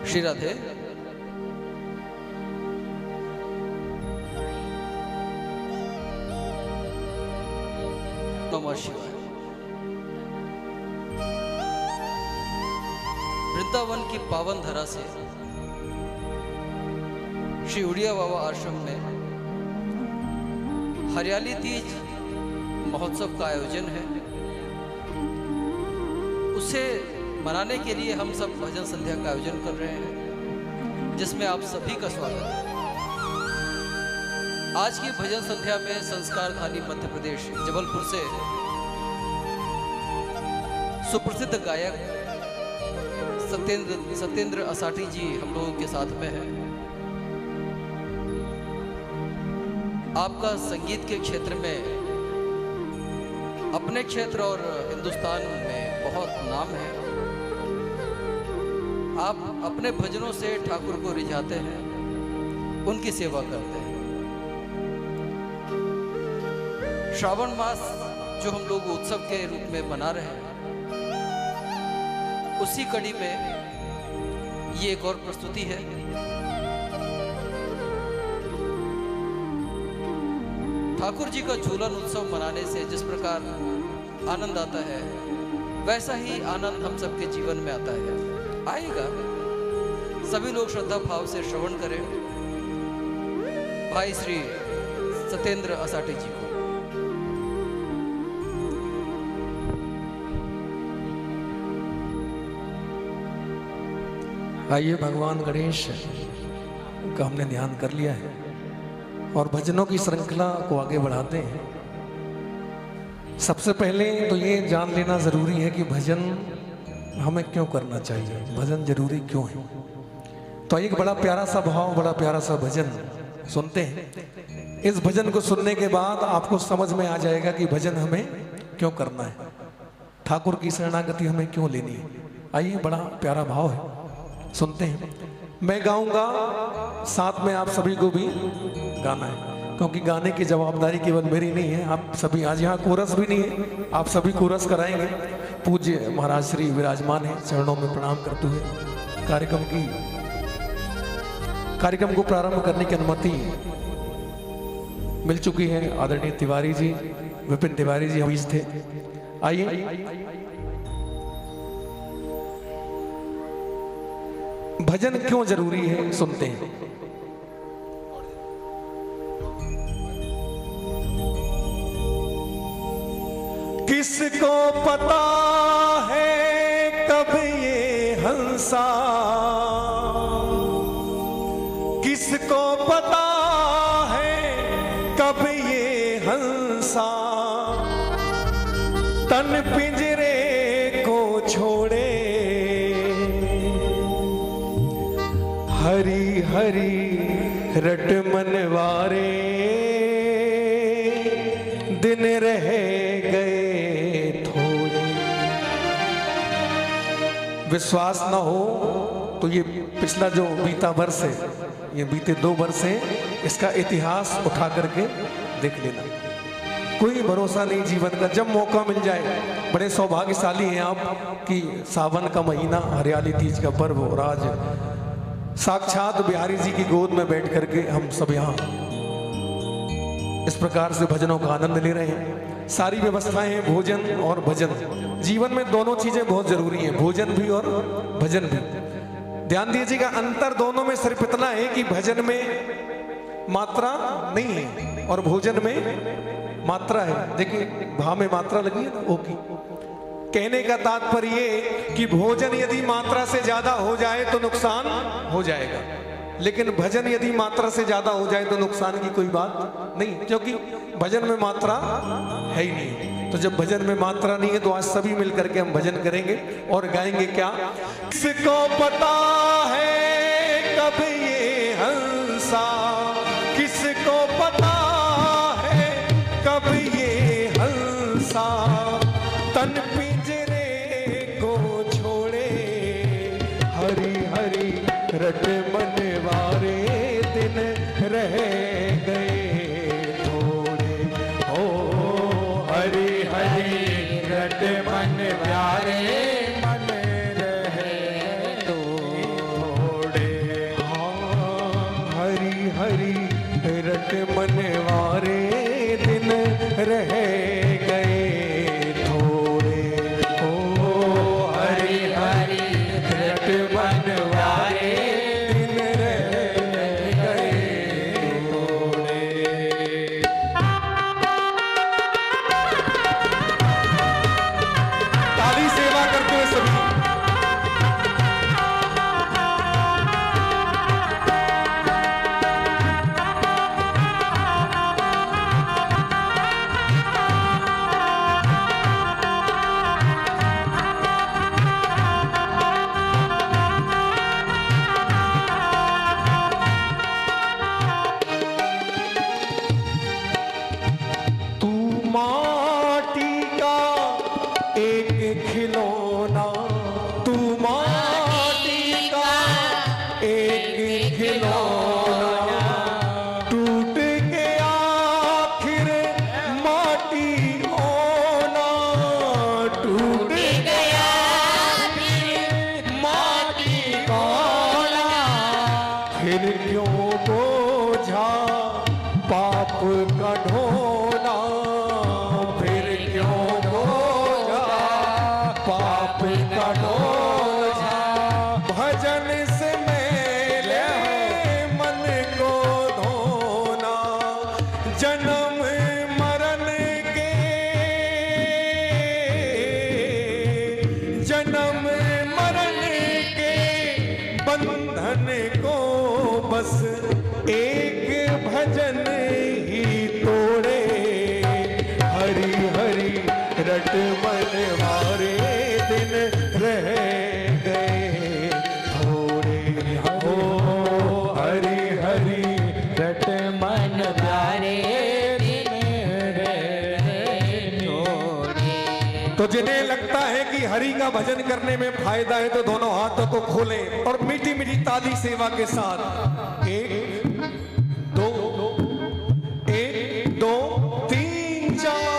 श्री राधे। नमः शिवाय। वृंदावन की पावन धरा से श्री उड़िया बाबा आश्रम में हरियाली तीज महोत्सव का आयोजन है। उसे मनाने के लिए हम सब भजन संध्या का आयोजन कर रहे हैं, जिसमें आप सभी का स्वागत है। आज की भजन संध्या में संस्कारधानी मध्य प्रदेश जबलपुर से सुप्रसिद्ध गायक सत्येंद्र असाठी जी हम लोगों के साथ में हैं। आपका संगीत के क्षेत्र में, अपने क्षेत्र और हिंदुस्तान में बहुत नाम है। आप अपने भजनों से ठाकुर को रिझाते हैं, उनकी सेवा करते हैं। श्रावण मास जो हम लोग उत्सव के रूप में मना रहे हैं, उसी कड़ी में ये एक और प्रस्तुति है। ठाकुर जी का झूलन उत्सव मनाने से जिस प्रकार आनंद आता है, वैसा ही आनंद हम सबके जीवन में आता है, आएगा। सभी लोग श्रद्धा भाव से श्रवण करें भाई श्री सत्येंद्र असाठी जी को। आइए, भगवान गणेश का हमने ध्यान कर लिया है और भजनों की श्रृंखला को आगे बढ़ाते हैं। सबसे पहले तो ये जान लेना जरूरी है कि भजन हमें क्यों करना चाहिए, भजन जरूरी क्यों है। तो एक बड़ा प्यारा सा भाव, बड़ा प्यारा सा भजन सुनते हैं। इस भजन को सुनने के बाद आपको समझ में आ जाएगा कि भजन हमें क्यों करना है, ठाकुर की शरणागति हमें क्यों लेनी है। आइए, बड़ा प्यारा भाव है, सुनते हैं। मैं गाऊंगा, साथ में आप सभी को भी गाना है, क्योंकि गाने की जवाबदारी केवल मेरी नहीं है। आप सभी, आज यहाँ कोरस भी नहीं है, आप सभी कोरस कराएंगे। पूज्य महाराज श्री विराजमान है, चरणों में प्रणाम करते हुए कार्यक्रम को प्रारंभ करने की अनुमति मिल चुकी है। आदरणीय तिवारी जी, विपिन तिवारी जी हमीज थे। आइए, भजन क्यों जरूरी है सुनते हैं। किसको पता है कब ये हंसा, किसको पता है कब ये हंसा तन पिंजरे को छोड़े। हरी हरी रट मनवारे दिन रह गए थोड़े। विश्वास ना हो तो ये पिछला जो बीता वर्ष है, ये बीते 2 वर्ष है, इसका इतिहास उठा करके देख लेना। कोई भरोसा नहीं जीवन का, जब मौका मिल जाए। बड़े सौभाग्यशाली हैं आप कि सावन का महीना, हरियाली तीज का पर्व, और आज साक्षात बिहारी जी की गोद में बैठ करके हम सब यहाँ इस प्रकार से भजनों का आनंद ले रहे हैं। सारी व्यवस्थाएं हैं, भोजन और भजन। जीवन में दोनों चीजें बहुत जरूरी हैं, भोजन भी और भजन भी। ध्यान दीजिएगा, अंतर दोनों में सिर्फ इतना है कि भजन में मात्रा नहीं है और भोजन में मात्रा है। देखिए भा में मात्रा लगी है ना, ओ की। कहने का तात्पर्य ये कि भोजन यदि मात्रा से ज्यादा हो जाए तो नुकसान हो जाएगा, लेकिन भजन यदि मात्रा से ज्यादा हो जाए तो नुकसान की कोई बात नहीं, क्योंकि भजन में मात्रा है ही नहीं। तो जब भजन में मात्रा नहीं है तो आज सभी मिलकर के हम भजन करेंगे और गाएंगे क्या? किसको पता है कब ये हंसा, किसको पता है कब ये हंसा, तन पिंजरे को छोड़े, हरी हरी रट मनवारे दिन रह गए थोड़े, हो हरी हरी रट मनवारे मन रहे थोड़े, हाँ हरी हरी रट मनवारे दिन रह गए थोड़े, हो हरी हरी रट मनवारे दिन रह गए थोड़े। ताली सेवा करते हुए सभी। तू माटी का एक खिलौना, तू माटी का एक खिलौना, टूट के आखिर माटी होना, टूट गया फिर माटी होना, फिर क्यों बोझा पाप का ढोना, फिर क्यों बोझा पाप का ढोना, भजन से मेरे मन को धोना, जन्म मरण के, जन्म मरण के बंधन को बस एक भजन ही तोड़े, हरी हरी रट मनवारे दिन रह गए थोड़े, हो हरी हरी रट मनवारे दिन रह गए थोड़े। तो जिन्हें लगता है कि हरि का भजन करने में फायदा है तो दोनों हाथों को खोलें और मीठी मीठी ताली सेवा के साथ एक दो, एक दो तीन चार।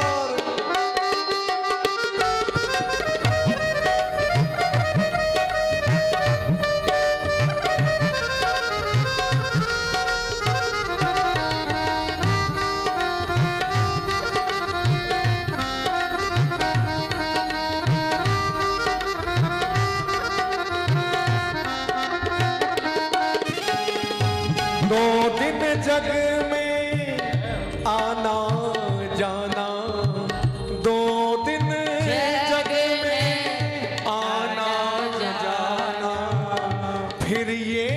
दो दिन जग में आना जाना, दो दिन जग में आना जाना, फिर ये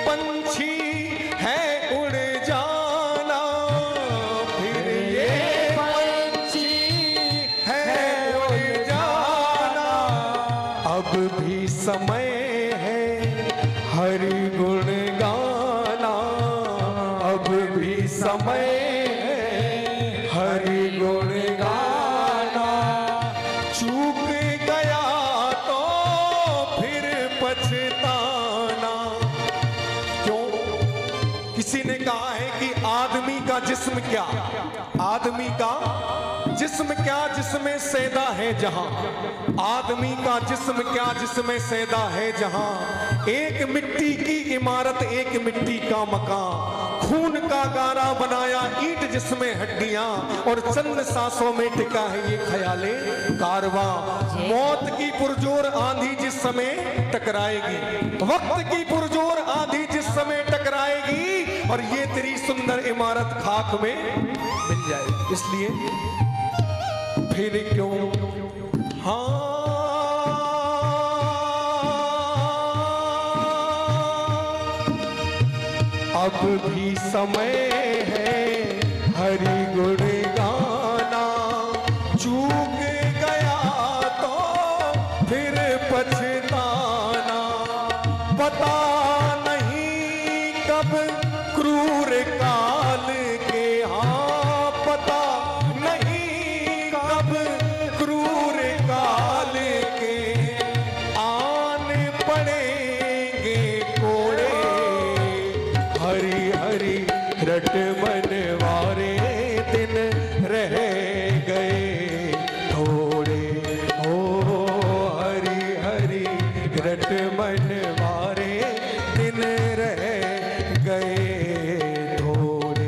पंछी है उड़ जाना, फिर ये पंछी है उड़ जाना, अब भी समय है हरि गुण गाना, अब भी समय है हरि गुण गाना, चूक गया तो फिर पछताना। क्यों? किसी ने कहा है कि आदमी का जिस्म क्या, आदमी का जिस्म क्या जिसमें सैदा है जहां, आदमी का जिस्म क्या जिसमें सैदा है जहां, एक मिट्टी की इमारत एक मिट्टी का मकान, खून का गारा बनाया ईंट जिसमें हड्डियां, और चंद सांसों में टिका है ये ख्याले कारवां। मौत की पुरजोर आंधी जिस समय टकराएगी, वक्त की पुरजोर आंधी जिस समय टकराएगी, और ये तेरी सुंदर इमारत खाक में मिल जाएगी। इसलिए फिर क्यों हाँ अब भी समय है हरि गुण गाना, चूक गया तो फिर पछताना। पता नहीं कब क्रूर काल के, हाँ पता नहीं कब क्रूर काल के आन पड़ेंगे कोड़े। हरी हरी रट मनवारे दिन रह गए थोड़े, ओ हरी हरी रट मनवारे दिन रह गए थोड़े।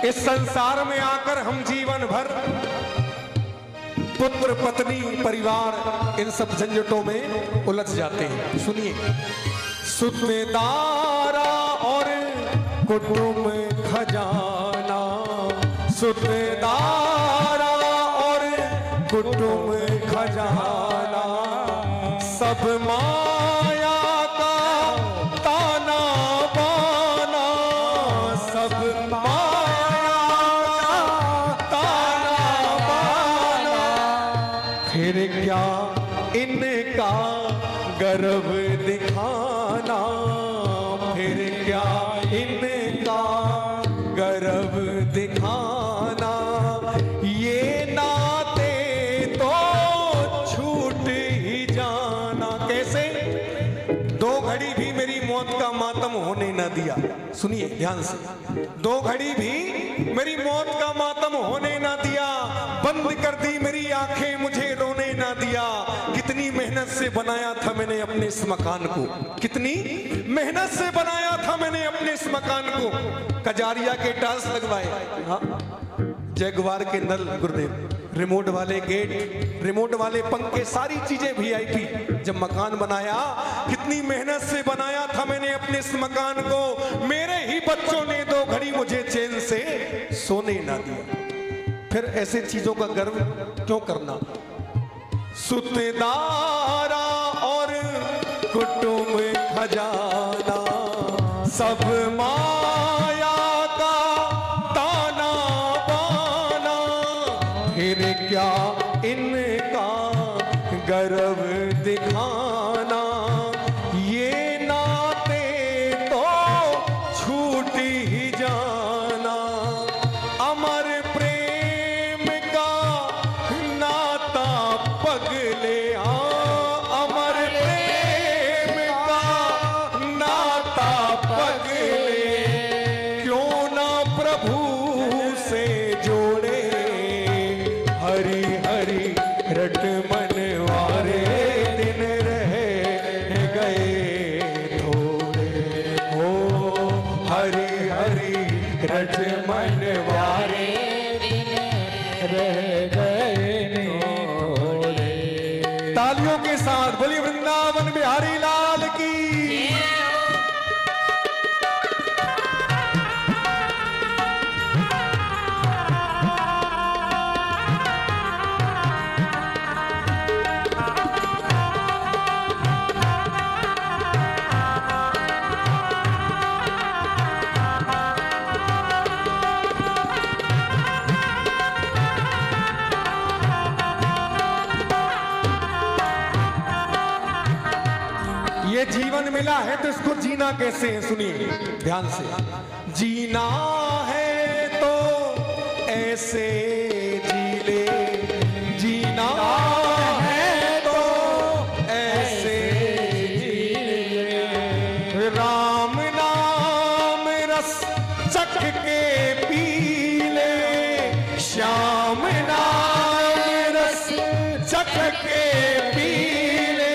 इस संसार में आकर हम जीवन भर पुत्र पत्नी परिवार इन सब झंझटों में उलझ जाते हैं। सुनिए, सुतदारा और कुटुंब खजाना, सुतदारा और कुटुंब खजाना, सब माया का ताना बाना, सब फिर क्या इनका गर्व दिखाना, फिर क्या इनका गर्व दिखाना। ये नाते तो छूट ही जाना। कैसे? दो घड़ी भी मेरी मौत का मातम होने न दिया। सुनिए ध्यान से, दो घड़ी भी मेरी मौत का मातम होने न दिया, बंद कर दी मेरी आंखें मुझे रोने ना दिया। कितनी मेहनत से बनाया था मैंने अपने इस मकान को, कितनी मेहनत से बनाया था मैंने अपने इस मकान को। कजारिया के टाइल्स लगवाए, हाँ जैगुआर के नल गुरुदेव, रिमोट वाले गेट, रिमोट वाले पंखे, सारी चीजें VIP। जब मकान बनाया कितनी मेहनत से बनाया था मैंने अपने इस मकान को। मेरे ही बच्चों ने दो घड़ी मुझे चैन से सोने ना दिया। फिर ऐसे चीजों का गर्व क्यों करना। सुतदारा और कुटुंब खजाना, सब माया का ताना बाना। फिर क्या इनका गर्व दिखाना। ये नाते तो छूट ही जाना। अमर प्रेम का नाता पगले, अमर प्रेम का नाता पगले। क्यों ना प्रभु से जोड़े, हरि हरि रट मनवारे दिन रह गए थोड़े। हो हरि हरि रट मनवारे दिन रह गए थोड़े। तालियों के साथ बोलिए वृंदावन बिहारी लाल की। ये जीवन मिला है तो इसको जीना कैसे है, सुनिए ध्यान से। जीना है तो ऐसे जी ले, जीना है तो ऐसे जी ले, राम नाम रस चख के पी ले, श्याम नाम रस चख के पी ले,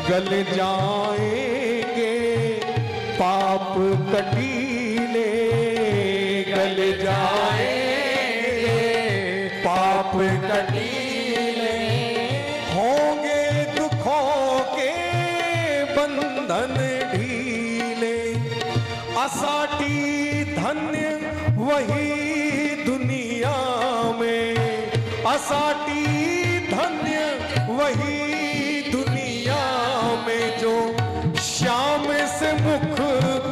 गल जाएंगे पाप कटीले, गल जाएंगे पाप कटीले, होंगे दुखों के बंधन ढीले, असाटी धन्य वही दुनिया में, असाटी धन्य वही दुनिया में, जो श्याम से मुख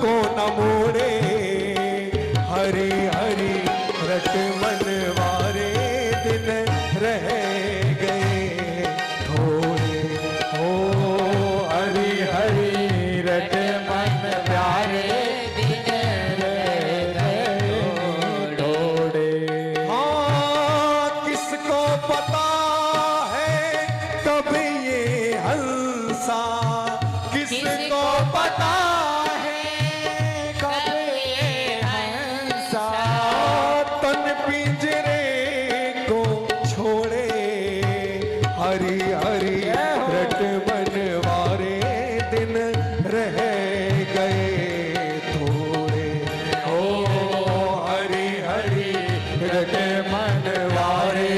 को न मोड़े, हरि हरि रट मनवारे दिन रह गए थोड़े, हो हरि हरि रट मन प्यारे दिन रह गए थोड़े। हाँ किसको पता है कब ये हंसा, किसको पता है कब ये हंसा, तन पिंजरे को छोड़े, हरि हरि रट मनवारे दिन रह गए थोड़े, ओ हरि हरि रट मनवारे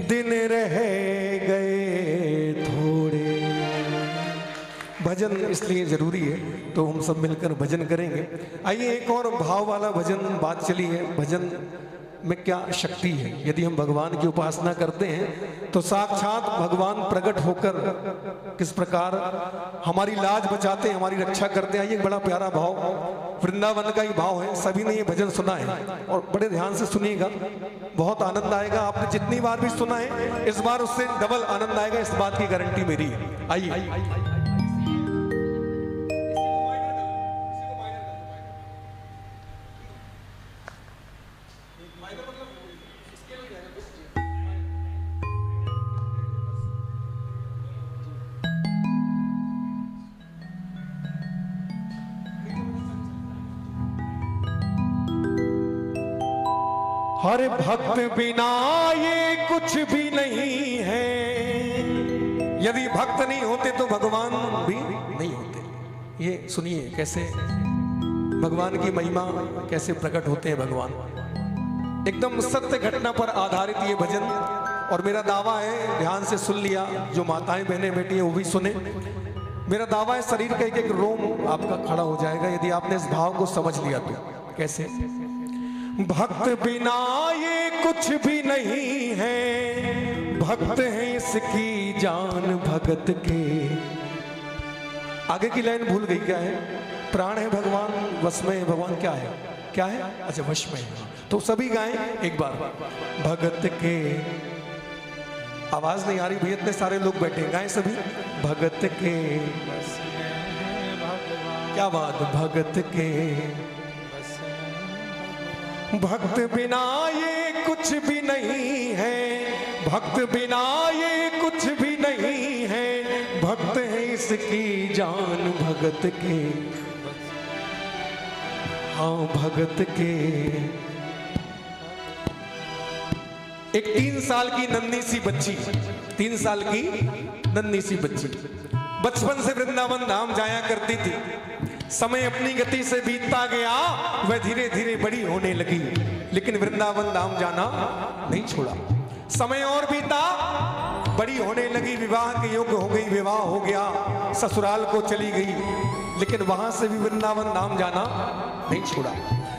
दिन रह गए थोड़े। भजन इसलिए जरूरी है तो हम सब मिलकर भजन करेंगे। आइए एक और भाव वाला भजन बात चली है, भजन में क्या शक्ति है। यदि हम भगवान की उपासना करते हैं तो साक्षात भगवान प्रकट होकर किस प्रकार हमारी लाज बचाते हैं, हमारी रक्षा करते हैं। ये एक बड़ा प्यारा भाव वृंदावन का ही भाव है। सभी ने ये भजन सुना है और बड़े ध्यान से सुनिएगा, बहुत आनंद आएगा। आपने जितनी बार भी सुना है इस बार उससे डबल आनंद आएगा, इस बात की गारंटी मेरी है। आइए हर भक्त बिना ये कुछ भी नहीं है। यदि भक्त नहीं होते तो भगवान भी नहीं होते। ये सुनिए कैसे भगवान की महिमा कैसे प्रकट होते हैं भगवान। एकदम सत्य घटना पर आधारित ये भजन, और मेरा दावा है, ध्यान से सुन लिया, जो माताएं बहनें बैठी हैं वो भी सुने। मेरा दावा है शरीर का एक एक रोम आपका खड़ा हो जाएगा यदि आपने इस भाव को समझ लिया तो। कैसे? भक्त बिना ये कुछ भी नहीं है, भक्त है इसकी जान भगत के। आगे की लाइन भूल गई, क्या है? प्राण है भगवान, वश में है भगवान। क्या है? क्या है? अच्छा, वश में है। तो सभी गाएं एक बार, भगत के। आवाज नहीं आ रही भैया, इतने सारे लोग बैठे, गाएं सभी, भगत के। क्या बात, भगत के। भक्त बिना ये कुछ भी नहीं है, भक्त बिना ये कुछ भी नहीं है, भक्त है इसकी जान भगत के। हाँ भगत के। एक 3 साल की नन्ही सी बच्ची, 3 साल की नन्ही सी बच्ची बचपन से वृंदावन धाम जाया करती थी। समय अपनी गति से बीतता गया, वह धीरे धीरे बड़ी होने लगी, लेकिन वृंदावन धाम जाना नहीं छोड़ा। समय और बीता, बड़ी होने लगी, विवाह के योग्य हो गई, विवाह हो गया, ससुराल को चली गई, लेकिन वहां से भी वृंदावन धाम जाना नहीं छोड़ा।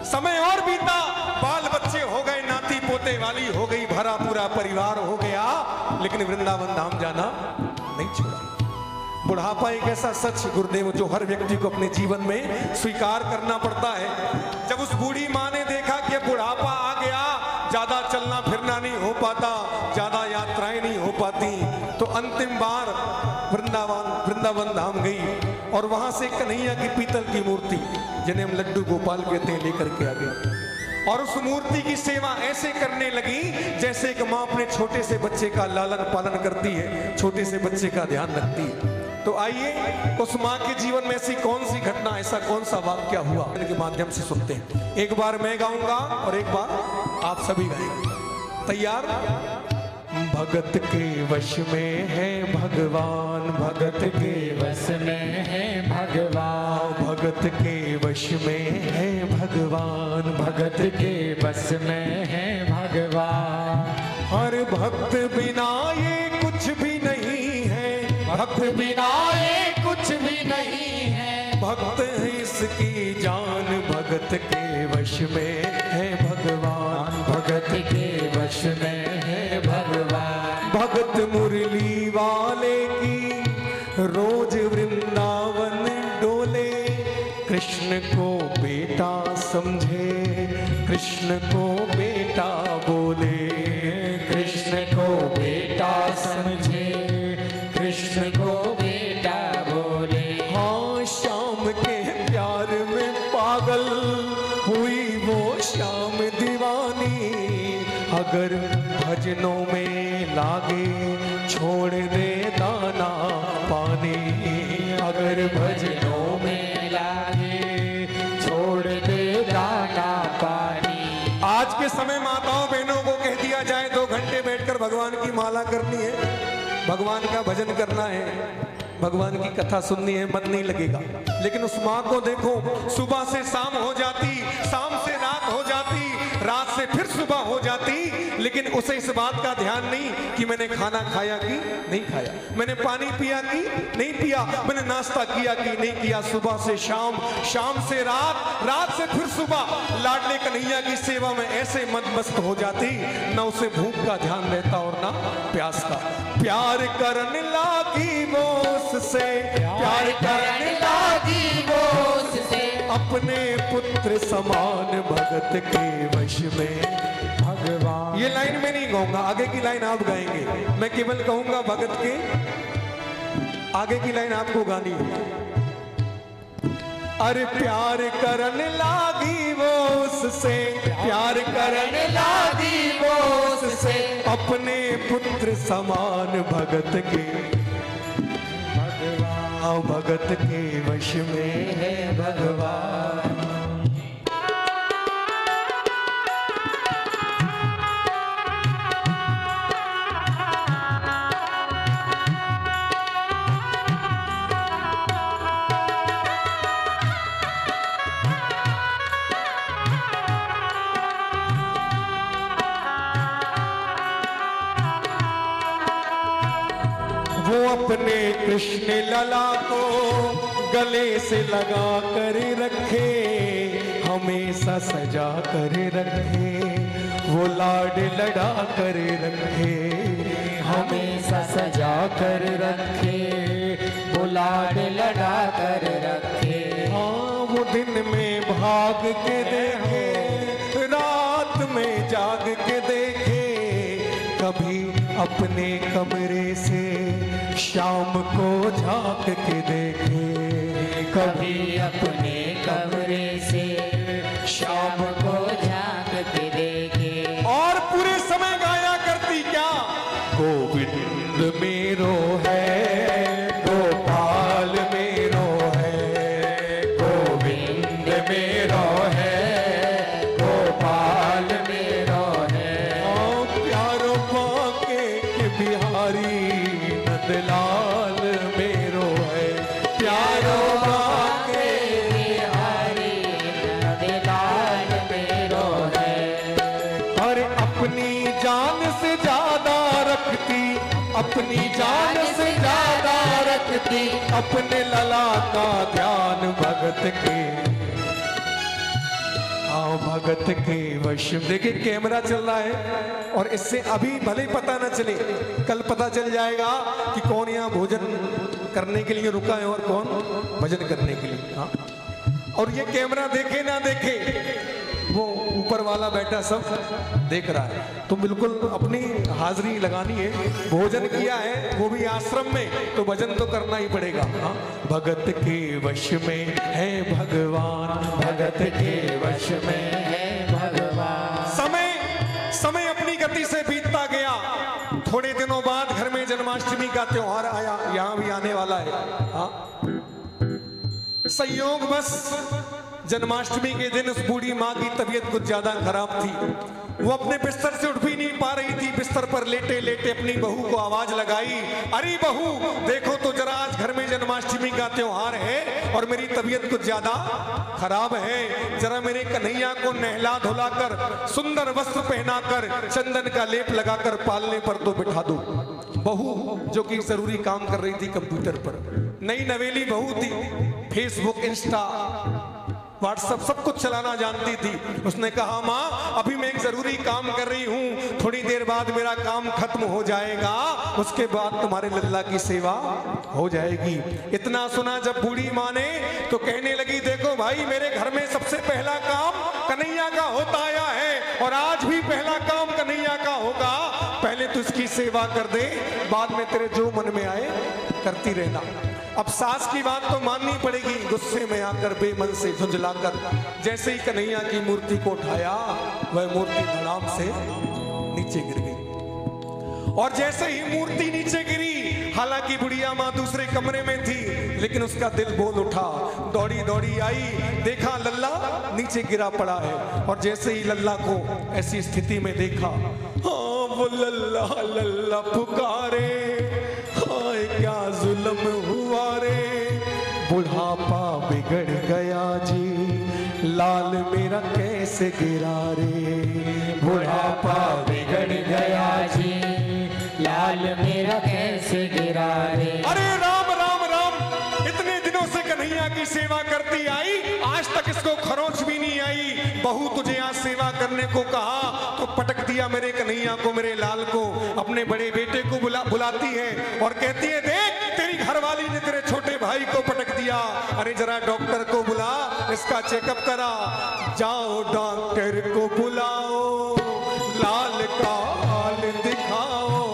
समय और बीता, बाल बच्चे हो गए, नाती पोते वाली हो गई, भरा पूरा परिवार हो गया, लेकिन वृंदावन धाम जाना नहीं छोड़ा। बुढ़ापा एक ऐसा सच गुरुदेव जो हर व्यक्ति को अपने जीवन में स्वीकार करना पड़ता है। जब उस बूढ़ी माँ ने देखा कि बुढ़ापा आ गया, ज्यादा चलना फिरना नहीं हो पाता, ज्यादा यात्राएं नहीं हो पाती तो अंतिम बार वृंदावन धाम गई और वहां से कन्हैया की पीतल की मूर्ति, जिन्हें हम लड्डू गोपाल कहते हैं, लेकर के आ गई और उस मूर्ति की सेवा ऐसे करने लगी जैसे एक माँ अपने छोटे से बच्चे का लालन पालन करती है, छोटे से बच्चे का ध्यान रखती है। तो आइए उस माँ के जीवन में ऐसी कौन सी घटना, ऐसा कौन सा वाक्य हुआ, इनके माध्यम से सुनते हैं। एक बार मैं गाऊंगा और एक बार आप सभी गाएंगे। तैयार? भगत के वश में है भगवान, भगत के वश में है भगवान, भगत के वश में है भगवान, भगत के वश में है भगवान। हर भक्त बिना ये कुछ भी नहीं है, भक्त बिना ये कुछ भी नहीं है, भक्त है इसकी जान, भगत के वश में है भगवान, भगत के वश में है भगवान। भगत मुरली वाले की रोज वृंदावन डोले, कृष्ण को बेटा समझे, कृष्ण को बेटा बोले, कृष्ण को बेटा समझे, कृष्ण को बेटा बोले। हाँ, श्याम के प्यार में पागल हुई वो श्याम दीवानी, अगर भजनों में लागे छोड़ दे दाना पानी, अगर भजनों में लागे छोड़ दे दाना पानी। आज के समय माताओं बहनों को कह दिया जाए 2 घंटे बैठकर भगवान की माला करनी है, भगवान का भजन करना है, भगवान की कथा सुननी है, मन नहीं लगेगा। लेकिन उस माँ को देखो, सुबह से शाम हो जाती, शाम से रात हो जाती, रात से फिर सुबह हो जाती, लेकिन उसे इस बात का ध्यान नहीं कि मैंने खाना खाया कि नहीं खाया, मैंने पानी पिया कि नहीं पिया, मैंने नाश्ता किया कि नहीं किया। सुबह से शाम, शाम से रात, रात से फिर सुबह, लाडले कन्हैया की सेवा में ऐसे मदमस्त हो जाती, न उसे भूख का ध्यान रहता और ना प्यास का। प्यार करने लागी वो उससे, प्यार करने लागी वो उससे, अपने पुत्र समान, भगत के वश में भगवान। ये लाइन मैं नहीं गाऊंगा, आगे की लाइन आप गाएंगे, मैं केवल कहूंगा भगत के, आगे की लाइन आपको गानी है। अरे प्यार करने लागी वो उससे, प्यार करने लागी वो उससे, अपने पुत्र समान, भगत के भगवान, भगत के वश में है भगवान। वो अपने कृष्ण लला को गले से लगा कर रखे, हमेशा सजा कर रखे, वो लाड लड़ा कर रखे, हमेशा सजा कर रखे, वो लाड लड़ा कर रखे। हाँ, वो दिन में भाग के देखे, रात में जाग के देखे, कभी अपने कमरे से शाम को झांक के देखे, कभी अपने कमरे से शाम को झांक के देखे। और पूरे समय गाया करती क्या, गोविंद मेरो है, गोपाल मेरो है, गोविंद मेरो है, गोपाल मेरो है। प्यारो बाके बिहारी नंदलाल मेरो है, प्यारो बाके बिहारी नंदलाल मेरो है। और अपनी जान से ज्यादा रखती, अपनी जान से ज्यादा रखती, अपने लला का ध्यान, भगत के भगत के वश। देखिए कैमरा चल रहा है और इससे अभी भले ही पता ना चले, कल पता चल जाएगा कि कौन यहाँ भोजन करने के लिए रुका है और कौन भजन करने के लिए। हाँ, और ये कैमरा देखे ना देखे, वो ऊपर वाला बैठा सब देख रहा है। तो बिल्कुल अपनी हाजिरी लगानी है। भोजन किया है वो भी आश्रम में, तो भजन तो करना ही पड़ेगा। हाँ? भगत के वश में है भगवान, भगत के वश में है भगवान। समय अपनी गति से बीतता गया। थोड़े दिनों बाद घर में जन्माष्टमी का त्योहार आया, यहाँ भी आने वाला है। हाँ? संयोग बस जन्माष्टमी के दिन उस बूढ़ी माँ की तबीयत कुछ ज्यादा खराब थी। वो अपने बिस्तर से उठ भी नहीं पा रही थी। बिस्तर पर लेटे लेटे अपनी बहू को आवाज लगाई, अरे बहू देखो तो जरा, आज घर में जन्माष्टमी का त्योहार है और मेरी तबीयत कुछ ज्यादा खराब है। जरा मेरे कन्हैया को नहला धुला कर, सुंदर वस्त्र पहनाकर, चंदन का लेप लगाकर पालने पर तो बिठा दो। बहू जो कि जरूरी काम कर रही थी कंप्यूटर पर, नई नवेली बहू थी, फेसबुक, इंस्टा, व्हाट्सएप सब कुछ चलाना जानती थी। उसने कहा, माँ अभी मैं एक जरूरी काम कर रही हूँ, थोड़ी देर बाद मेरा काम खत्म हो जाएगा, उसके बाद तुम्हारे लल्ला की सेवा हो जाएगी। इतना सुना जब बूढ़ी माँ ने तो कहने लगी, देखो भाई मेरे घर में सबसे पहला काम कन्हैया का होता आया है और आज भी पहला काम कन्हैया का होगा। पहले तो इसकी सेवा कर दे, बाद में तेरे जो मन में आए करती रहना। अब सास की बात तो माननी पड़ेगी। गुस्से में आकर बेमन से झुंझलाकर जैसे ही कन्हैया की मूर्ति को उठाया, वह मूर्ति धड़ाम से नीचे गिर गई। और जैसे ही मूर्ति नीचे गिरी, हालांकि बुढ़िया माँ दूसरे कमरे में थी, लेकिन उसका दिल बोल उठा। दौड़ी दौड़ी आई, देखा लल्ला नीचे गिरा पड़ा है। और जैसे ही लल्ला को ऐसी स्थिति में देखा, हाँ वो लल्ला लल्ला पुकारे, हाय क्या जुल्म हुआ रे, बुढ़ापा बिगड़ गया जी, लाल मेरा कैसे गिरा रे, बुढ़ापा बिगड़ गया जी, लाल मेरा कैसे गिरा रे। अरे राम राम राम, इतने दिनों से कन्हैया की सेवा करती आई, आज तक इसको खरोंच भी नहीं आई। बहू तुझे आज सेवा करने को कहा तो पटक दिया मेरे कन्हैया को, मेरे लाल को। अपने बड़े बेटे को बुलाती है और कहती है, देख तेरी घरवाली ने तेरे छोटे भाई को पटक दिया, अरे जरा डॉक्टर को बुला, इसका चेकअप करा। जाओ डॉक्टर को बुलाओ, लाल का हाल दिखाओ,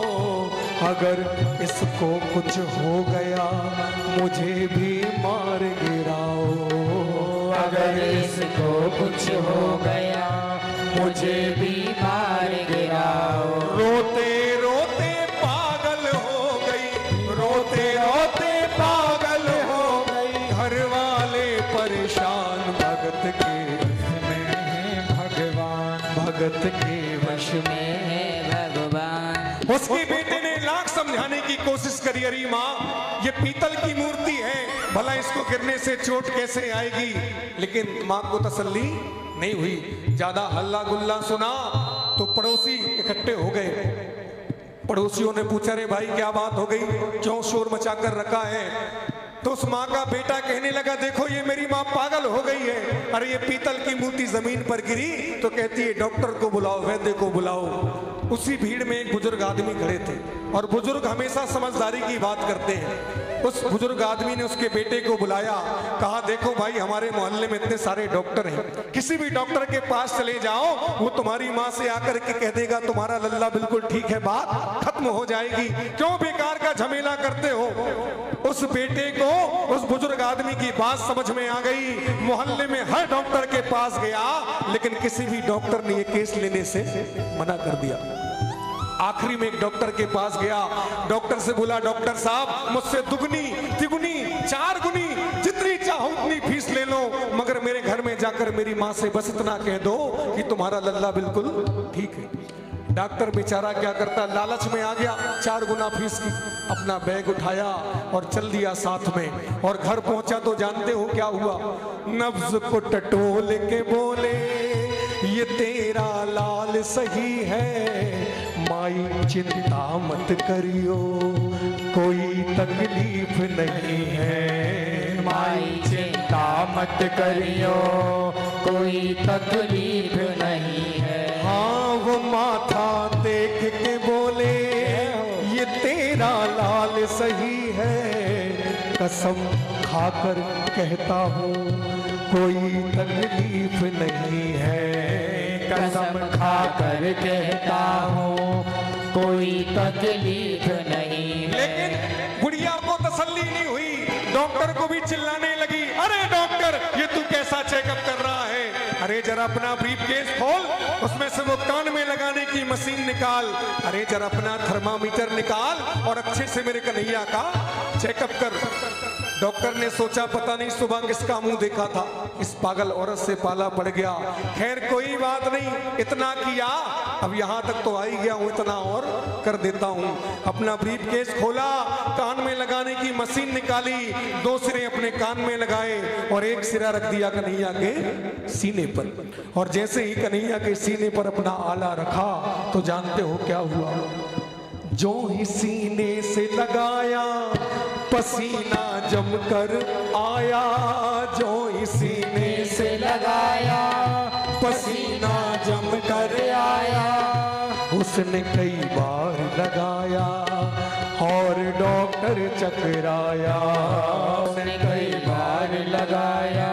अगर इसको कुछ हो गया मुझे भी मार गिराओ, अगर इसको कुछ हो गया मुझे भी मार गिराओ। रोते रोते पागल हो गई, रोते रोते पागल हो गई, घर वाले परेशान, भगत के वश में है भगवान, भगत के वश में है भगवान। उसके बेटे ने लाख समझाने की कोशिश करी, अरे माँ ये पीतल की मूर्ति है, भला इसको गिरने से चोट कैसे आएगी। लेकिन माँ को तसल्ली नहीं हुई। ज्यादा हल्ला गुल्ला सुना तो पड़ोसी इकट्ठे हो गए। पड़ोसियों ने पूछा, रे भाई क्या बात हो गई, क्यों शोर मचा कर रखा है। तो उस माँ का बेटा कहने लगा, देखो ये मेरी माँ पागल हो गई है। अरे ये पीतल की मूर्ति जमीन पर गिरी तो कहती है डॉक्टर को बुलाओ, वैद्य को बुलाओ। उसी भीड़ में एक बुजुर्ग आदमी खड़े थे और बुजुर्ग हमेशा समझदारी की बात करते हैं। उस बुजुर्ग आदमी ने उसके बेटे को बुलाया, कहा देखो भाई हमारे मोहल्ले में इतने सारे डॉक्टर हैं, किसी भी डॉक्टर के पास चले जाओ, वो तुम्हारी माँ से आकर के कह देगा तुम्हारा लल्ला बिल्कुल ठीक है, बात खत्म हो जाएगी, क्यों बेकार का झमेला करते हो। उस बेटे को उस बुजुर्ग आदमी की बात समझ में आ गई। मोहल्ले में हर डॉक्टर के पास गया, लेकिन किसी भी डॉक्टर ने ये केस लेने से मना कर दिया। आखिरी में एक डॉक्टर के पास गया, डॉक्टर से बोला, डॉक्टर साहब मुझसे दुगनी तिगुनी चार गुनी जितनी चाहो उतनी फीस ले लो, मगर मेरे घर में जाकर मेरी माँ से बस इतना कह दो कि तुम्हारा लल्ला बिल्कुल ठीक है। डॉक्टर बेचारा क्या करता, लालच में आ गया, 4 गुना फीस की, अपना बैग उठाया और चल दिया साथ में। और घर पहुंचा तो जानते हो क्या हुआ, नब्ज को टटोल के बोले ये तेरा लाल सही है, माई चिंता मत करियो कोई तकलीफ नहीं है, माई चिंता मत करियो कोई तकलीफ नहीं है। हाँ वो माथा देख के बोले ये तेरा लाल सही है, कसम खाकर कहता हूँ कोई तकलीफ नहीं है। कसम खा कर कहता हूँ कोई तकलीफ नहीं है। लेकिन गुड़िया को तसल्ली नहीं हुई, डॉक्टर को भी चिल्लाने लगी, अरे डॉक्टर ये तू कैसा चेकअप कर रहा है? अरे जरा अपना ब्रीफकेस खोल, उसमें से वो कान में लगाने की मशीन निकाल, अरे जरा अपना थर्मामीटर निकाल और अच्छे से मेरे कन्हैया का चेकअप कर। डॉक्टर ने सोचा पता नहीं सुबह किसका मुंह देखा था, इस पागल औरत से पाला पड़ गया। खैर कोई बात नहीं, इतना किया, अब यहाँ तक तो आ ही गया हूँ, इतना और कर देता हूँ। अपना ब्रीफकेस खोला, कान में लगाने की मशीन निकाली, 2 सिरे अपने कान में लगाए और एक सिरा रख दिया कन्हैया के सीने पर। और जैसे ही कन्हैया के सीने पर अपना आला रखा तो जानते हो क्या हुआ? जो ही सीने से लगाया पसीना जमकर आया, जो ही सीने से लगाया पसीना जमकर आया। उसने कई बार लगाया और डॉक्टर चकराया, उसने कई बार लगाया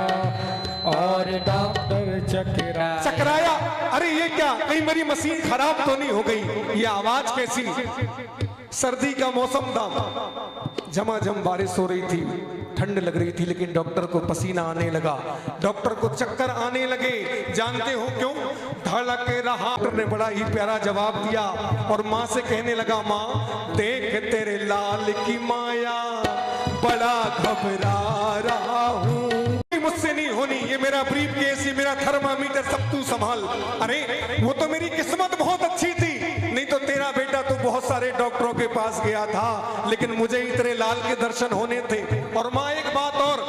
और डॉक्टर चकराया। अरे ये क्या, कहीं मेरी मशीन खराब तो नहीं हो गई? ये आवाज कैसी? सर्दी का मौसम था, झमाझम बारिश हो रही थी, ठंड लग रही थी, लेकिन डॉक्टर को पसीना आने लगा, डॉक्टर को चक्कर आने लगे। जानते हो क्यों? धड़क रहा। डॉक्टर ने बड़ा ही प्यारा जवाब दिया और माँ से कहने लगा, माँ देख तेरे लाल की माया, बड़ा घबरा रहा हूँ, मुझसे नहीं होनी, ये मेरा ब्रीफकेस, ये मेरा थर्मामीटर सब तू संभाल। अरे वो तो मेरी किस्मत बहुत अच्छी थी, नहीं तो तेरा बेटा तो बहुत सारे डॉक्टरों के पास गया था, लेकिन मुझे ही तेरे लाल के दर्शन होने थे। और माँ एक बात और,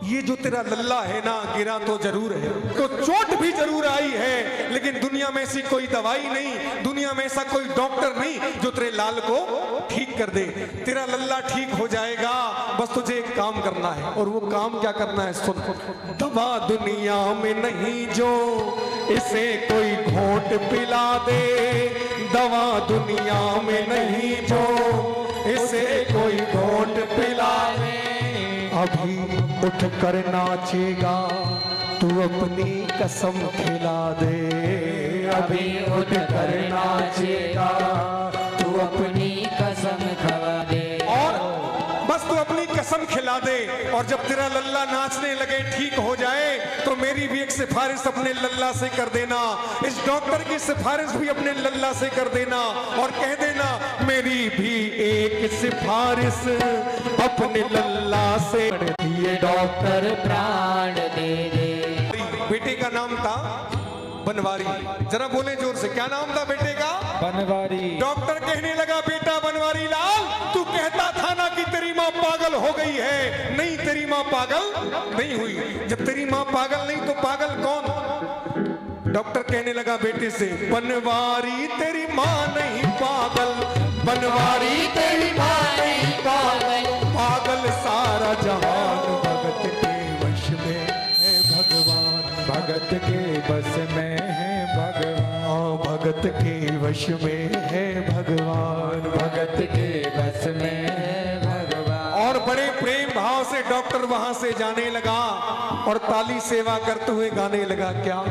ये जो तेरा लल्ला है ना, गिरा तो जरूर है, तो चोट भी जरूर आई है, लेकिन दुनिया में ऐसी कोई दवाई नहीं, दुनिया में ऐसा कोई डॉक्टर नहीं जो तेरे लाल को ठीक कर दे। तेरा लल्ला ठीक हो जाएगा, बस तुझे एक काम करना है। और वो काम क्या करना है? सुन, दवा दुनिया में नहीं जो इसे कोई घोट पिला दे, दवा दुनिया में नहीं जो इसे कोई घोट पिला दे। अभी उठ कर नाचेगा तू अपनी कसम खिला दे, अभी उठ कर नाचेगा तू अपनी कसम खिला दे। और बस तू अपनी कसम खिला दे, और जब तेरा लल्ला नाचने लगे, ठीक हो जाए, तो मेरी भी एक सिफारिश अपने लल्ला से कर देना, इस डॉक्टर की सिफारिश भी अपने लल्ला से कर देना और कह देना मेरी भी एक सिफारिश अपने लल्ला से। ये डॉक्टर प्राण दे दे। बेटे का नाम था बनवारी, जरा बोले जोर से, क्या नाम था बेटे का? बनवारी। डॉक्टर कहने लगा, बेटा बनवारी लाल, तू कहता था ना कि तेरी माँ पागल हो गई है, नहीं तेरी माँ पागल नहीं हुई। जब तेरी माँ पागल नहीं तो पागल कौन? डॉक्टर कहने लगा बेटे से, बनवारी तेरी माँ नहीं पागल, बनवारी तेरी माँ नहीं पागल, पागल सारा जहान भगत के वश में है भगवान, भगत के बस में है भगवान, भगत के वश में है भगवान, भगत के बस में है भगवान। और बड़े प्रेम भाव से डॉक्टर वहां से जाने लगा और ताली सेवा करते हुए गाने लगा, क्या?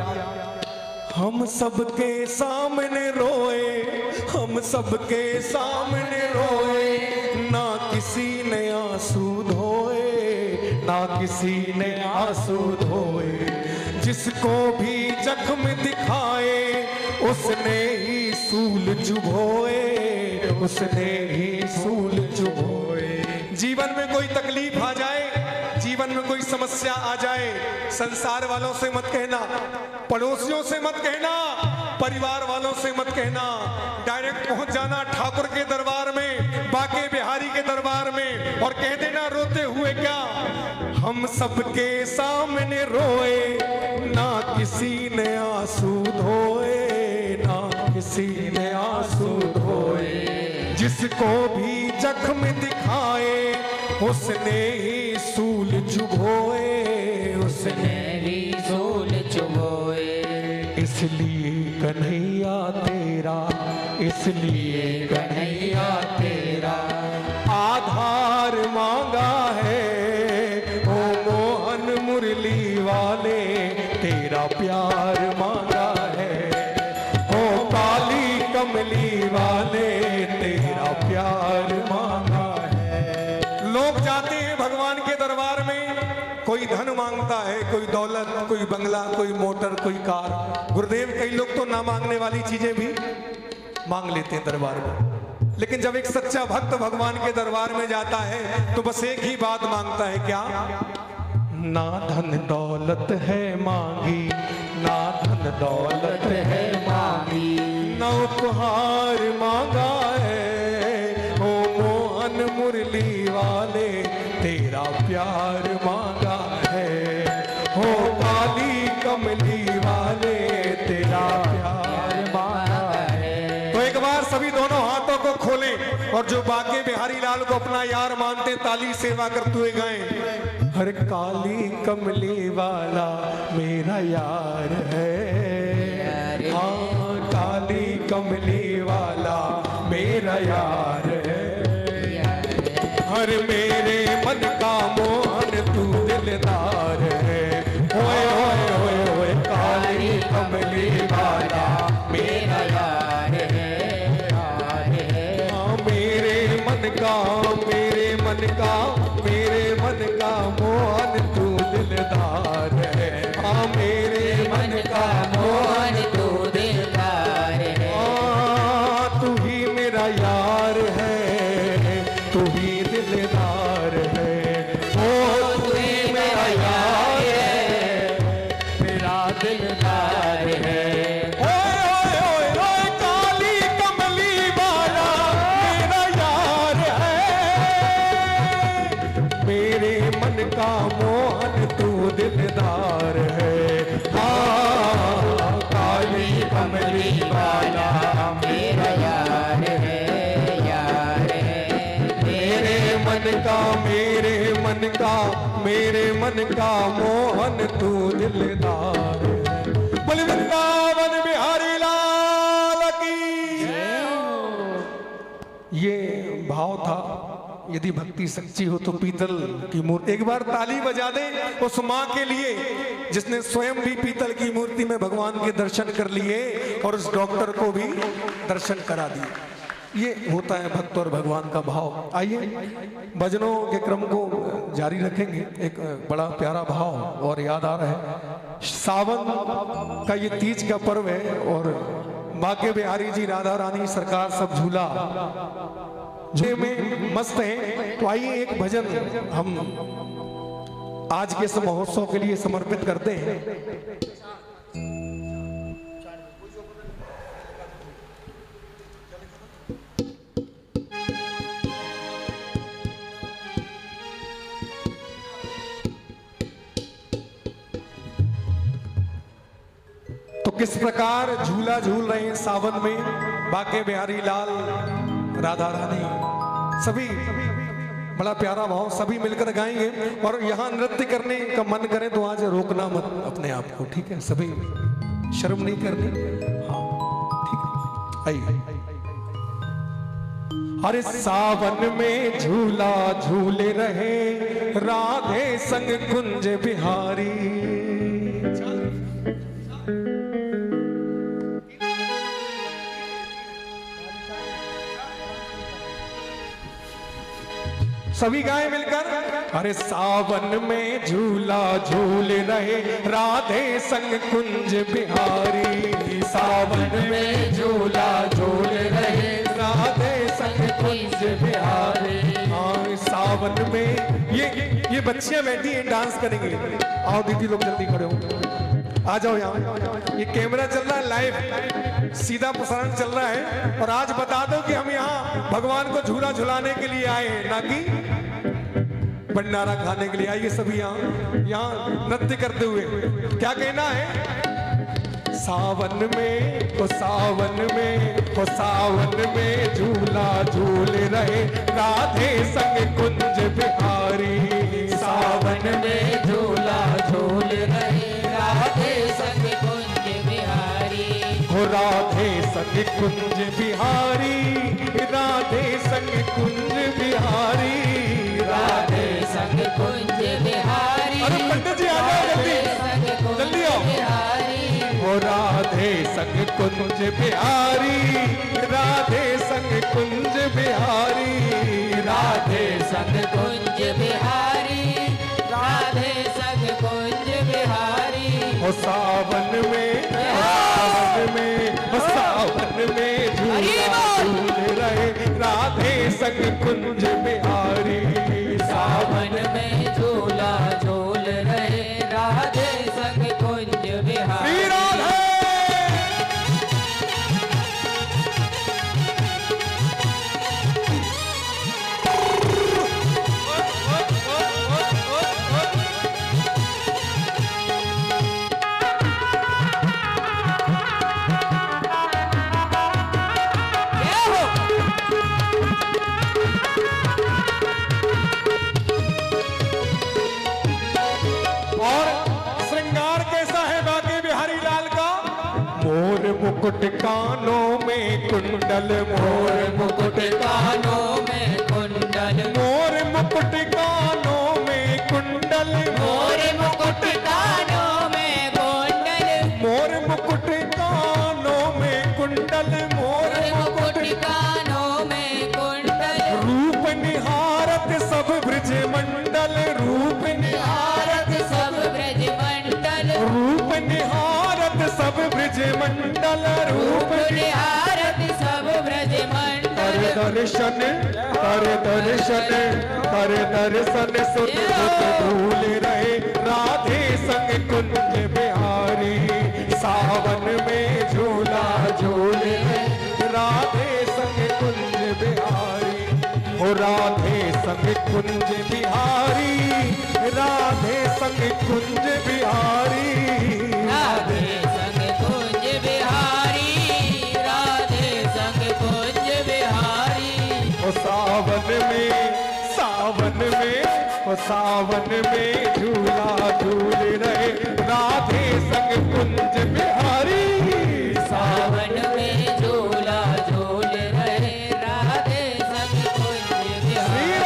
हम सबके सामने रोए, हम सबके सामने रोए, ना किसी ने आंसू धोए, ना किसी ने आंसू धोए, जिसको भी जख्म दिखाए उसने ही सूल चुभोए, उसने ही सूल चुभोए। जीवन में कोई तकलीफ आ जाए, जीवन में कोई समस्या आ जाए, संसार वालों से मत कहना, पड़ोसियों से मत कहना, परिवार वालों से मत कहना, डायरेक्ट पहुंच जाना ठाकुर के दरबार में, बाके बिहारी के दरबार में और कह देना रोते हुए, क्या? हम सबके सामने रोए, ना किसी ने आंसू धोए, ना किसी ने आंसू धोए, जिसको भी जख्म दिखाए उसने ही सूल चुभोए, उसने ही सूल चुभोए। इसलिए कन्हैया तेरा, इसलिए कन्हैया तेरा आधार मांगा है, ओ मोहन मुरली तेरा प्यार मांगा है। ओ काली कमली वाले तेरा प्यार मांगा है। लोग जाते हैं भगवान के दरबार में, कोई धन मांगता है, कोई दौलत, कोई बंगला, कोई मोटर, कोई कार। गुरुदेव कई लोग तो ना मांगने वाली चीजें भी मांग लेते हैं दरबार में, लेकिन जब एक सच्चा भक्त भगवान के दरबार में जाता है तो बस एक ही बात मांगता है, क्या? ना धन दौलत है मांगी, ना धन दौलत है मांगी, ना उपहार मांगा है। ओ मोहन मुरली वाले तेरा प्यार मांगा है। हो काली कमली वाले तेरा प्यार मांगा है। तो एक बार सभी दोनों हाथों को खोलें और जो बाके बिहारी लाल को अपना यार मानते ताली सेवा करते हुए गाएं। हर काली कमली वाला मेरा यार है। हाँ काली कमली वाला मेरा यार है। हर मेरे मन का मोहन तू दिलदार है। ओए ओए ओए ओए काली कमली वाला मेरा यार है। हाँ मेरे मन का मोहन तू दिलदार है। हाँ मेरे मन का मोहन तू दिलदार है। हाँ तू ही मेरा यार है, तू ही दिलदार है। ओ तू ही मेरा यार है, मेरा दिलदार है। ओए ओए ओए ओए काली कमली वाला मेरा यार है। मेरे मन का मोहन तू दिलदार है। हाँ काली कमली वाला मेरा यार है, यार है। मेरे मन का मोहन तू दिलदार है। बोल वृंदावन बिहारी लाल की। ये भाव था, यदि भक्ति सच्ची हो तो पीतल की मूर्ति। एक बार ताली बजा दे उस माँ के लिए जिसने स्वयं भी पीतल की मूर्ति में भगवान के दर्शन कर लिए और उस डॉक्टर को भी दर्शन करा दिए। ये होता है भक्त और भगवान का भाव। आइए भजनों के क्रम को जारी रखेंगे। एक बड़ा प्यारा भाव और याद आ रहा है, सावन का ये तीज का पर्व है और बाके बिहारी जी, राधा रानी सरकार सब झूला में मस्त हैं। तो आइए एक भजन हम आज के इस महोत्सव के लिए समर्पित करते हैं। तो किस प्रकार झूला झूल रहे हैं सावन में बाके बिहारी लाल, राधा रानी, सभी बड़ा प्यारा भाव, सभी मिलकर गाएंगे। और यहाँ नृत्य करने का मन करे तो आज रोकना मत अपने आप को, ठीक है? सभी शर्म नहीं करनी। हाँ ठीक है, आइए। अरे सावन में झूला झूले रहे राधे संग कुंज बिहारी। सभी गाएं मिलकर। अरे सावन में झूला झूल रहे राधे संग कुंज बिहारी। सावन में झूला झूल रहे राधे संग कुंज बिहारी। हाँ सावन में ये बच्चियां बैठी हैं, डांस करेंगे। आओ दीदी लोग जल्दी खड़े हो, आ जाओ यहाँ। ये कैमरा चल रहा है, लाइव सीधा प्रसारण चल रहा है। और आज बता दो कि हम यहाँ भगवान को झूला झुलाने के लिए आए हैं, ना कि भंडारा खाने के लिए। आइए सभी यहाँ नृत्य करते हुए। क्या कहना है? सावन में, ओ सावन में, ओ सावन में झूला झूल रहे राधे संग कुंज बिहारी। सावन में झूला झूल रहे राधे संग कुंज बिहारी। हो राधे संग कुंज बिहारी, राधे संग कुंज बिहारी, राधे संग कुंज बिहारी। अरे पंडित जी आ जाओ जल्दी, जल्दी आओ। कुंज बिहारी, राधे संग कुंज बिहारी, राधे संग कुंज बिहारी, राधे संग कुंज बिहारी। ओ सावन में, सावन में, ओ सावन में झूला झूल रहे राधे संग कुंज बिहारी। सावन में झूला झूल रहे राधे संग कुंज बिहारी। मुकुट कानों में कुंडल, मोर मुकुट कानों में कुंडल, मोर मुकुट कानों में कुंडल, मोर मुकुट कानों में कुंडल, मोर मुकुट कानों में कुंडल, मोर मुकुट कानों में कुंडल। रूप निहारत सब ब्रज मंडल, रूप निहारत सब ब्रज मंडल, रूप निहारत सब ब्रज मंडल, रूप निहारत सब ब्रज मंडल। कर दर्शन, कर दर्शन, कर दर्शन सुत सुत भूल रहे राधे संग कुंज बिहारी। सावन में झूला झूल रहे राधे संग कुंज बिहारी। हो राधे संग कुंज बिहारी, राधे संग कुंज बिहारी, राधे संग कुंज बिहारी, राधे संग कुंज बिहारी। ओ सावन में, सावन में, ओ सावन में झूला झूल रहे राधे संग कुंज बिहारी। सावन में झूला झूल रहे राधे संग कुंज बिहारी।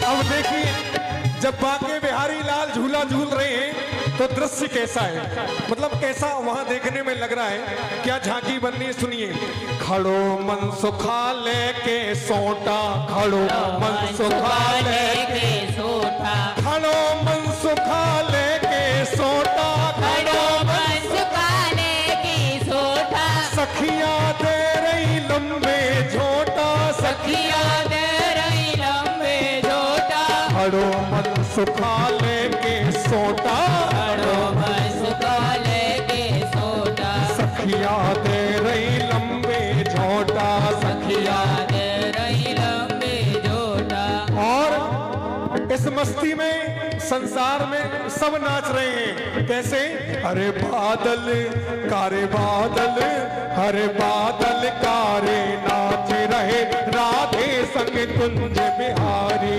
अब देखिए, जब बांके बिहारी लाल झूला झूल रहे हैं तो दृश्य कैसा है, मतलब कैसा वहां देखने में लग रहा है। क्या झांकी बननी है, सुनिए। खड़ो मन सुखाले के सोटा, खड़ो मन सुखाले के सोटा, खड़ो मन सुखाले के सोटा, खड़ो मन सुखाले की सोटा। सखिया दे रही लंबे झोटा, सखिया दे रही लंबे झोटा। खड़ो मन सुखाले के सोटा, खड़ो मन सुखाले के सोटा। सखिया दे रही लंबे झोटा, सखिया दे रही लंबे झोटा। और इस मस्ती में संसार में सब नाच रहे हैं। कैसे? हरे बादल कारे बादल, हरे बादल कारे नाच रहे राधे संग कुंज बिहारी।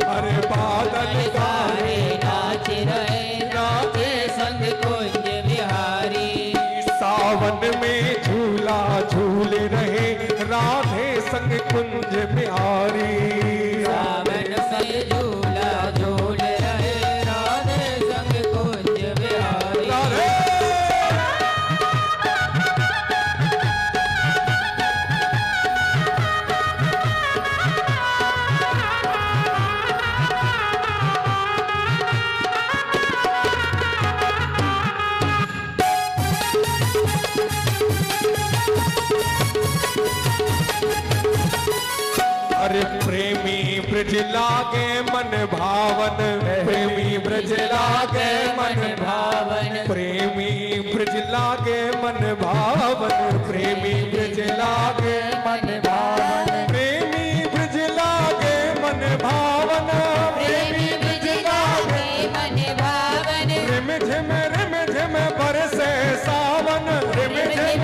हरे बादल कारे नाच रहे राधे संग कुंज बिहारी। सावन में झूला झूल रहे राधे संग कुंज बिहारी। सावन में झूला झूल रहे राधे संग कुंज बिहारी। राधे अरे प्रेमी ब्रज लागे मन भावन, प्रेमी ब्रज लागे मन भावन, प्रेमी ब्रज लागे मन भावन, प्रेमी ब्रज लागे मन भावन, प्रेमी ब्रज लागे मन भावन, प्रेमी ब्रज लागे मन भावन। रिम झिम बरसे सावन, रिम झिम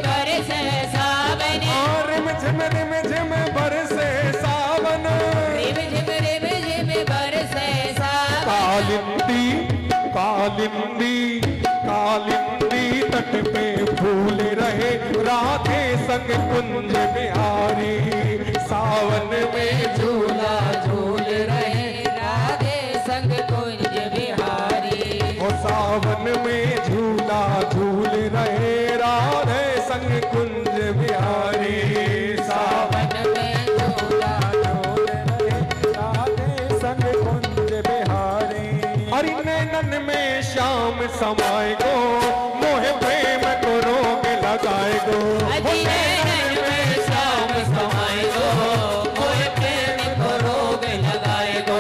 बरसे सावन। रिम झिम बरसे सावन। रिम झिम बरसे संग कुंज बिहारी, सावन में झूला झूल रहे राधे संग कुंज बिहारी। ओ सावन में झूला झूल रहे राधे संग कुंज बिहारी, सावन में झूला झूल रहे राधे संग कुंज बिहारी। हरि नैनन में श्याम समाए गो, मोहे प्रेम को रोग लगाए गो। अजी नैनन में श्याम समाए गो, मोहे प्रेम को रोग लगाए गो।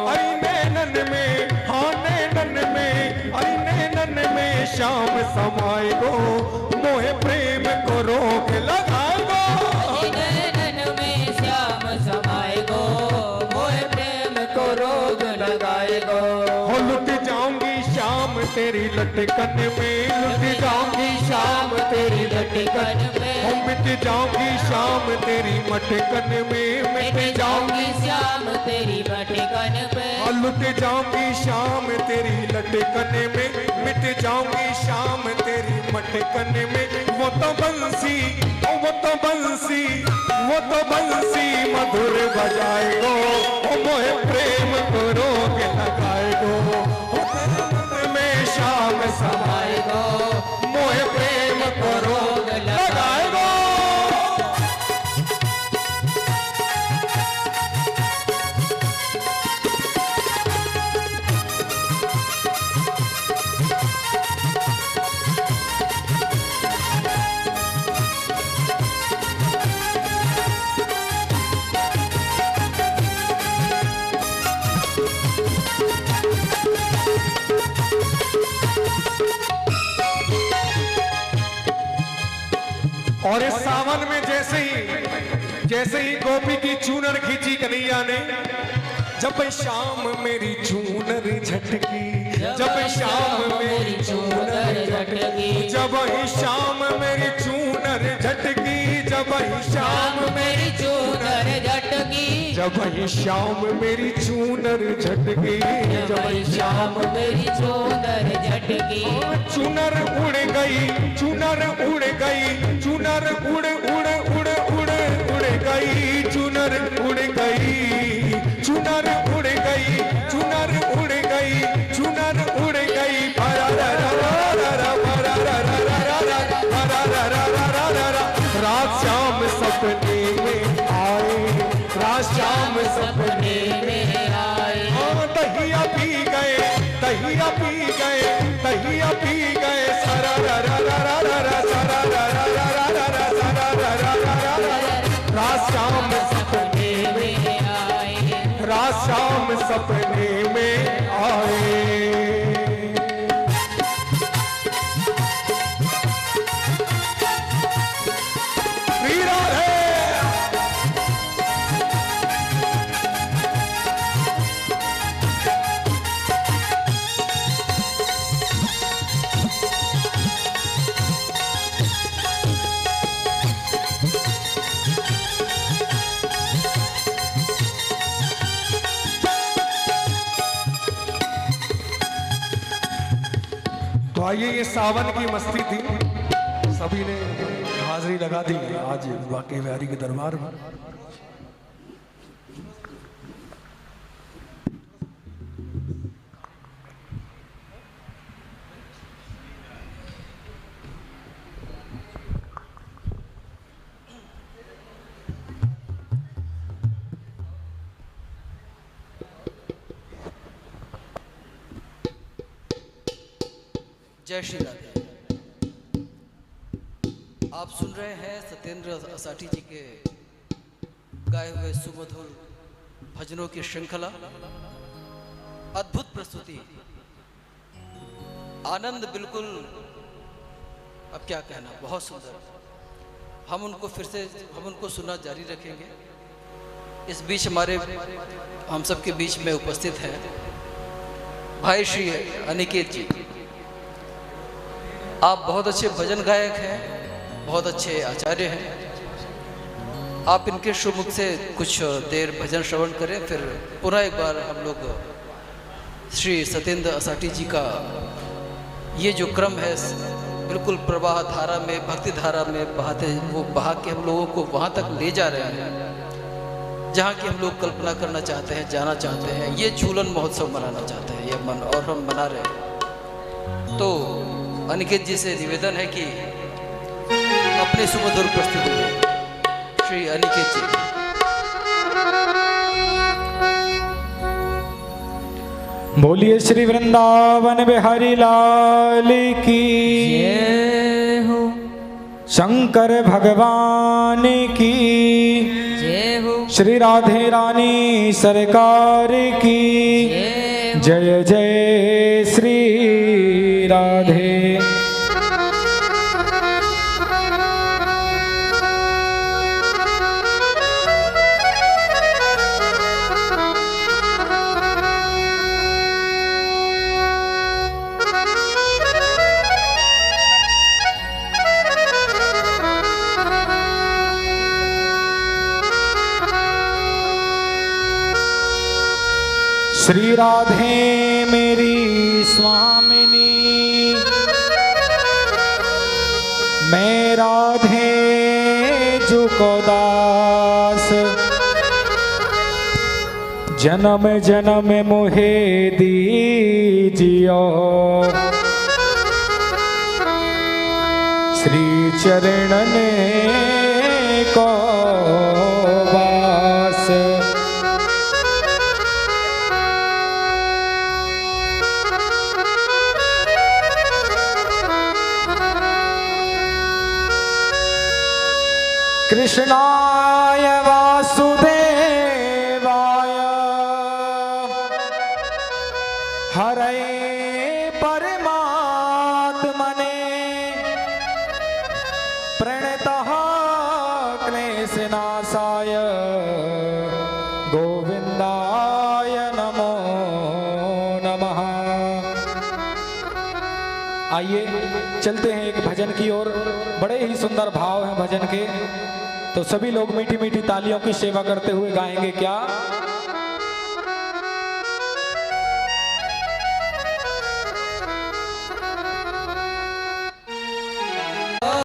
हरि नैनन में, हाँ नैनन में, हरि नैनन में श्याम समाए गो, मोहे प्रेम को रोग लगाए गो। अजी नैनन में श्याम समाए गो, मोहे प्रेम को रोग लगाए गो। हो लुट जाऊंगी शाम तेरी लटकन में, लुट जाऊंगी शाम तेरी लटकन में। हो मिट जाऊंगी शाम तेरी मटकन में, मिट जाऊंगी श्याम तेरी मटकन पे। और लुट जाऊंगी शाम तेरी लटकन में, मिट जाऊंगी शाम तेरी मटकन में। वो तो बंसी, वो तो बंसी, वो तो बंसी मधुर बजाए गो, ओ मोहे प्रेम को रोग लगाए गो। ओ तेरे मन में शाम समाए गो, मोहे प्रेम को रोग लगाए गो। और इस सावन में जैसे ही गोपी की चूनर खींची कन्हैया ने, जब शाम मेरी चूनर झटकी, जब शाम मेरी चूनर झटकी, जब शाम मेरी चूनर झटकी, जब शाम मेरी चूनर झटकी, जब शाम मेरी चूनर झटकी, जब श्याम मेरी चूनर झटकी। चूनर उड़ गई, चूनर उड़ गई, चूनर उड़ उड़ उड़ उड़ उड़ गई, चूनर उड़ गई, चूनर उड़ गई, चूनर उड़ गई, चूनर उड़ गई। भरा रा रा रा रा भरा रा रा रा रा भरा रा रा रा रा रा। रात शाम सपने में आए, रात शाम सपने में आए। दहिया पी गए, दहिया पी गए, दहिया पी गए। सरा रा रा रा रा रा रा, सरा रा रा रा रा रा रा, सरा रा रा रा रा रा रा। रात शाम सपने में आए, रात शाम सपने में आए। वीरा है तो आइए, ये सावन की मस्ती थी, सभी ने हाजिरी लगा दी आज बांके बिहारी के दरबार में। जय श्री राधे। आप सुन रहे हैं सत्येंद्र असाठी जी के गाए हुए सुमधुर भजनों की श्रृंखला। अद्भुत प्रस्तुति, आनंद बिल्कुल, अब क्या कहना, बहुत सुंदर। हम उनको सुनना जारी रखेंगे। इस बीच हम सबके बीच में उपस्थित हैं भाई श्री अनिकेत जी। आप बहुत अच्छे भजन गायक हैं, बहुत अच्छे आचार्य हैं। आप इनके शुभ से कुछ देर भजन श्रवण करें, फिर पुनः एक बार हम लोग श्री सत्येंद्र असाठी जी का ये जो क्रम है बिल्कुल प्रवाह धारा में, भक्ति धारा में बहाते, वो बहा के हम लोगों को वहाँ तक ले जा रहे हैं जहाँ की हम लोग कल्पना करना चाहते हैं, जाना चाहते हैं। ये झूलन महोत्सव मनाना चाहते हैं ये मन, और हम मना रहे हैं। तो अनिकेत जी से निवेदन है कि अपने सुमधुर प्रस्तुति दें। श्री अनिकेत जी। बोलिए श्री वृंदावन बिहारी लाल की जय हो, शंकर भगवान की जय हो, श्री राधे रानी सरकार की जय हो। जय जय श्री राधे। श्री राधे मेरी स्वामिनी, मैं राधे जुको दास, जन्म जन्म मोहे दीजियो, श्री चरणन को वास। कृष्णाय वासुदेवाय हरे परमात्मने प्रणतः क्लेशनाशाय गोविंदाय नमो नमः। आइए चलते हैं एक भजन की ओर। बड़े ही सुंदर भाव हैं भजन के, तो सभी लोग मीठी मीठी तालियों की सेवा करते हुए गाएंगे क्या?